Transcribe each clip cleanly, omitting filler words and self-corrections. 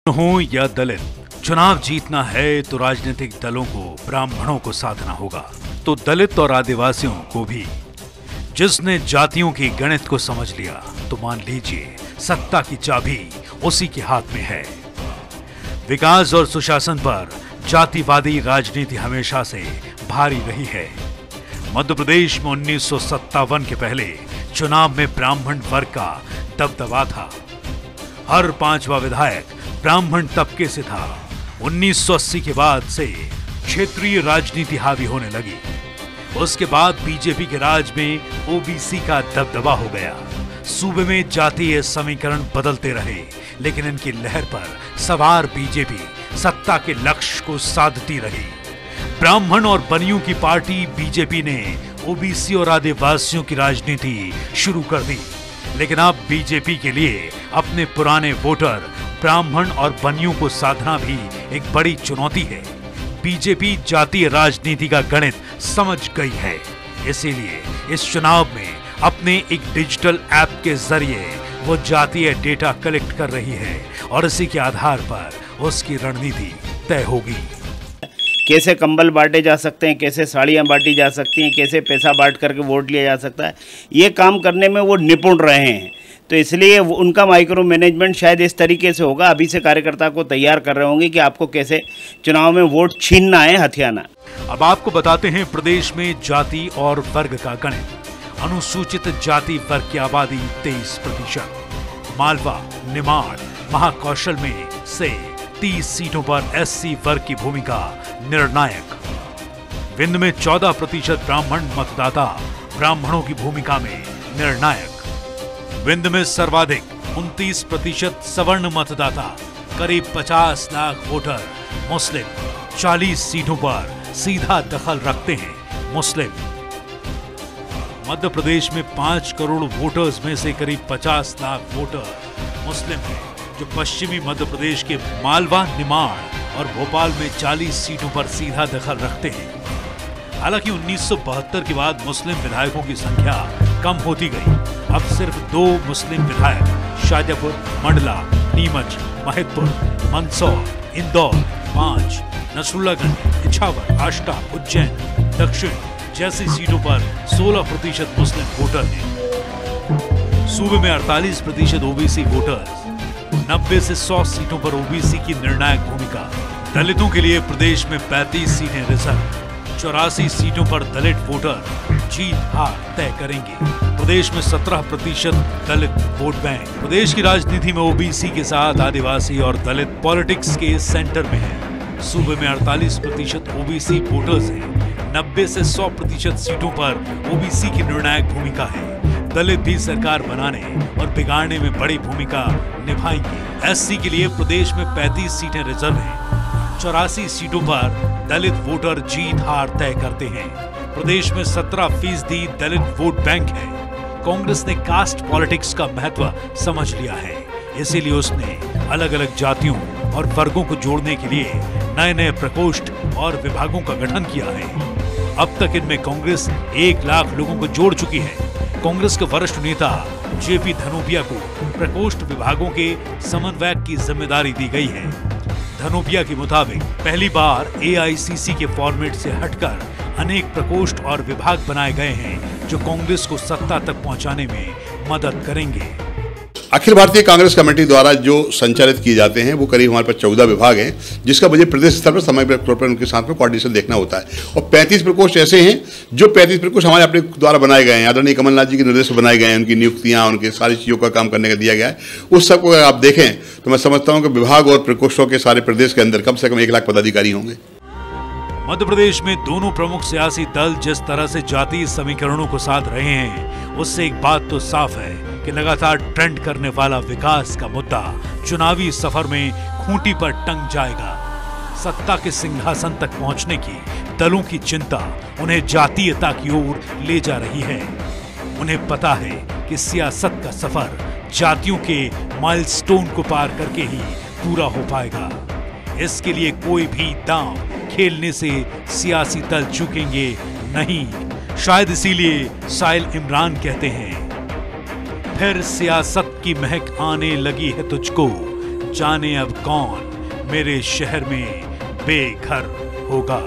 हो या दलित, चुनाव जीतना है तो राजनीतिक दलों को ब्राह्मणों को साधना होगा, तो दलित और आदिवासियों को भी। जिसने जातियों की गणित को समझ लिया तो मान लीजिए सत्ता की चाबी उसी के हाथ में है। विकास और सुशासन पर जातिवादी राजनीति हमेशा से भारी रही है। मध्य प्रदेश में 1957 के पहले चुनाव में ब्राह्मण वर्ग का दबदबा था। हर पांचवा विधायक ब्राह्मण तबके से था। 1980 के बाद से क्षेत्रीय राजनीति हावी होने लगी। उसके बाद बीजेपी के राज में ओबीसी का दबदबा हो गया। सूबे में जातीय समीकरण बदलते रहे, लेकिन इनकी लहर पर सवार बीजेपी सत्ता के लक्ष्य को साधती रही। ब्राह्मण और बनियों की पार्टी बीजेपी ने ओबीसी और आदिवासियों की राजनीति शुरू कर दी, लेकिन अब बीजेपी के लिए अपने पुराने वोटर ब्राह्मण और बनियों को साधना भी एक बड़ी चुनौती है। बीजेपी जातीय राजनीति का गणित समझ गई है, इसीलिए इस चुनाव में अपने एक डिजिटल ऐप के जरिए वो जातीय डेटा कलेक्ट कर रही है और इसी के आधार पर उसकी रणनीति तय होगी। कैसे कंबल बांटे जा सकते हैं, कैसे साड़ियाँ बांटी जा सकती हैं, कैसे पैसा बांट करके वोट लिया जा सकता है, ये काम करने में वो निपुण रहे हैं। तो इसलिए उनका माइक्रो मैनेजमेंट शायद इस तरीके से होगा। अभी से कार्यकर्ता को तैयार कर रहे होंगे कि आपको कैसे चुनाव में वोट छीनना है, हथियाना। अब आपको बताते हैं प्रदेश में जाति और वर्ग का गणित। अनुसूचित जाति वर्ग की आबादी 23%। मालवा, निमाड़, महाकौशल में से 30 सीटों पर एससी वर्ग की भूमिका निर्णायक। विंध्य में 14% ब्राह्मण मतदाता ब्राह्मणों की भूमिका में निर्णायक। विंध्य में सर्वाधिक 29% सवर्ण मतदाता, करीब 50 लाख वोटर मुस्लिम। 40 सीटों पर सीधा दखल रखते हैं मुस्लिम। मध्य प्रदेश में 5 करोड़ वोटर्स में से करीब 50 लाख वोटर मुस्लिम हैं, जो पश्चिमी मध्य प्रदेश के मालवा, निमाड़ और भोपाल में 40 सीटों पर सीधा दखल रखते हैं। हालांकि 1972 के बाद मुस्लिम विधायकों की संख्या कम होती गई। अब सिर्फ 2 मुस्लिम विधायक शाजापुर, मंडला, नीमच, महिदपुर, मंदसौर, इंदौर 5, नसरुल्लागंज, इछावर, आष्टा, उज्जैन, दक्षिण जैसी सीटों पर 16% मुस्लिम वोटर हैं। सूबे में 48% ओबीसी वोटर्स। 90 से 100 सीटों पर ओबीसी की निर्णायक भूमिका। दलितों के लिए प्रदेश में 35 सीटें रिजर्व। 84 सीटों पर दलित वोटर जीत हार तय करेंगे। प्रदेश में 17% दलित वोट बैंक। प्रदेश की राजनीति में ओबीसी के साथ आदिवासी और दलित पॉलिटिक्स के सेंटर में है। सूबे में 48% ओबीसी वोटर्स हैं। 90 से 100% सीटों पर ओबीसी की निर्णायक भूमिका है। दलित भी सरकार बनाने और बिगाड़ने में बड़ी भूमिका निभाएंगे। एससी के लिए प्रदेश में 35 सीटें रिजर्व हैं। 84 सीटों पर दलित वोटर जीत हार तय करते हैं। प्रदेश में 17% दलित वोट बैंक है। कांग्रेस ने कास्ट पॉलिटिक्स का महत्व समझ लिया है, इसीलिए उसने अलग अलग जातियों और वर्गों को जोड़ने के लिए नए-नए प्रकोष्ठ और विभागों का गठन किया है। अब तक इनमें कांग्रेस 1 लाख लोगों को जोड़ चुकी है। कांग्रेस के वरिष्ठ नेता जेपी धनोपिया को प्रकोष्ठ विभागों के समन्वयक की जिम्मेदारी दी गई है। धनोपिया के मुताबिक पहली बार एआईसीसी के फॉर्मेट से हटकर अनेक प्रकोष्ठ और विभाग बनाए गए हैं, जो कांग्रेस को सत्ता तक पहुंचाने में मदद करेंगे। अखिल भारतीय कांग्रेस कमेटी द्वारा जो संचालित किए जाते हैं वो करीब हमारे पास 14 विभाग हैं, जिसका मुझे प्रदेश स्तर पर समय तौर पर उनके साथ में कोऑर्डिनेशन देखना होता है। और 35 प्रकोष्ठ ऐसे हैं जो 35 प्रकोष्ठ हमारे अपने द्वारा बनाए गए हैं। आदरणीय कमलनाथ जी के निर्देश पर बनाए गए हैं। उनकी नियुक्तियां, उनके सारी चीज़ों का काम करने का दिया गया है। उस सबको अगर आप देखें तो मैं समझता हूँ कि विभाग और प्रकोष्ठों के सारे प्रदेश के अंदर कम से कम 1 लाख पदाधिकारी होंगे। मध्य प्रदेश में दोनों प्रमुख सियासी दल जिस तरह से जातीय समीकरणों को साध रहे हैं, उससे एक बात तो साफ है कि लगातार ट्रेंड करने वाला विकास का मुद्दा चुनावी सफर में खूंटी पर टंग जाएगा। सत्ता के सिंहासन तक पहुंचने की दलों की चिंता उन्हें जातीयता की ओर ले जा रही है। उन्हें पता है कि सियासत का सफर जातियों के माइलस्टोन को पार करके ही पूरा हो पाएगा। इसके लिए कोई भी दांव खेलने से सियासी दल चूकेंगे नहीं। शायद इसीलिए साहिल इमरान कहते हैं, फिर सियासत की महक आने लगी है तुझको, जाने अब कौन मेरे शहर में बेघर होगा।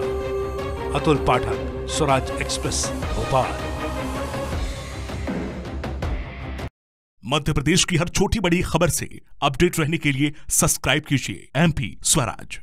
अतुल पाठक, स्वराज एक्सप्रेस, भोपाल। मध्य प्रदेश की हर छोटी बड़ी खबर से अपडेट रहने के लिए सब्सक्राइब कीजिए MP स्वराज।